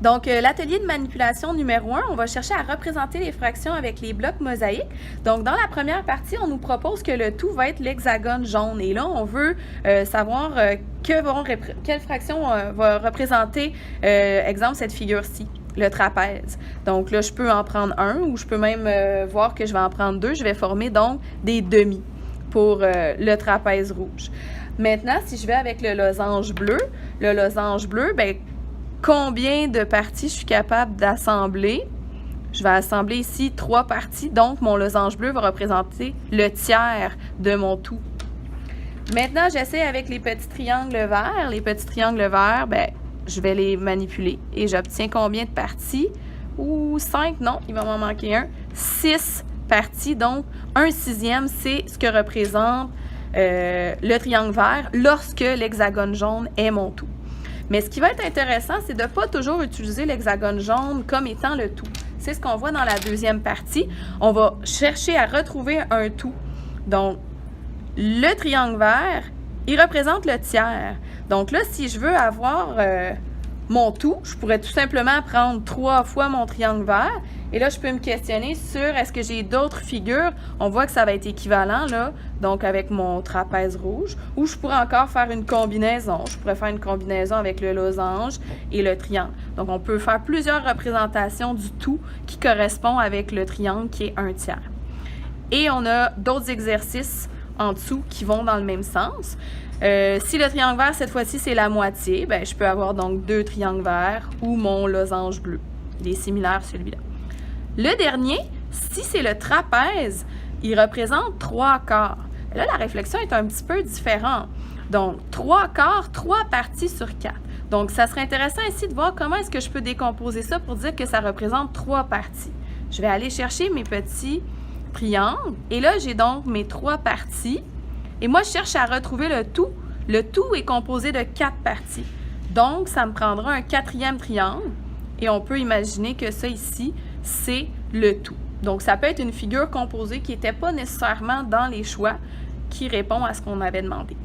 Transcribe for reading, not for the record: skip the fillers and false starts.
Donc, l'atelier de manipulation numéro 1, on va chercher à représenter les fractions avec les blocs mosaïques. Donc, dans la première partie, on nous propose que le tout va être l'hexagone jaune. Et là, on veut savoir quelle fraction va représenter, exemple, cette figure-ci, le trapèze. Donc là, je peux en prendre un ou je peux même voir que je vais en prendre deux. Je vais former donc des demi pour le trapèze rouge. Maintenant, si je vais avec le losange bleu, ben, combien de parties je suis capable d'assembler? Je vais assembler ici 3 parties, donc mon losange bleu va représenter le tiers de mon tout. Maintenant, j'essaie avec les petits triangles verts. Les petits triangles verts, ben, je vais les manipuler et j'obtiens combien de parties? Ou 5, non, il va m'en manquer un. 6 parties, donc 1/6, c'est ce que représente le triangle vert lorsque l'hexagone jaune est mon tout. Mais ce qui va être intéressant, c'est de ne pas toujours utiliser l'hexagone jaune comme étant le tout. C'est ce qu'on voit dans la deuxième partie. On va chercher à retrouver un tout. Donc, le triangle vert, il représente le tiers. Donc là, si je veux avoir mon tout, je pourrais tout simplement prendre 3 fois mon triangle vert. Et là, je peux me questionner sur est-ce que j'ai d'autres figures. On voit que ça va être équivalent, là, donc avec mon trapèze rouge. Ou je pourrais encore faire une combinaison. Je pourrais faire une combinaison avec le losange et le triangle. Donc, on peut faire plusieurs représentations du tout qui correspond avec le triangle qui est un tiers. Et on a d'autres exercices en dessous qui vont dans le même sens. Si le triangle vert, cette fois-ci, c'est la moitié, ben, je peux avoir donc 2 triangles verts ou mon losange bleu. Il est similaire celui-là. Le dernier, si c'est le trapèze, il représente 3 quarts. Et là, la réflexion est un petit peu différente. Donc, 3 quarts, 3 parties sur 4. Donc, ça serait intéressant ici de voir comment est-ce que je peux décomposer ça pour dire que ça représente 3 parties. Je vais aller chercher mes petits triangles. Et là, j'ai donc mes 3 parties. Et moi, je cherche à retrouver le tout. Le tout est composé de 4 parties. Donc, ça me prendra un 4e triangle. Et on peut imaginer que ça ici, c'est le tout. Donc, ça peut être une figure composée qui n'était pas nécessairement dans les choix qui répond à ce qu'on avait demandé.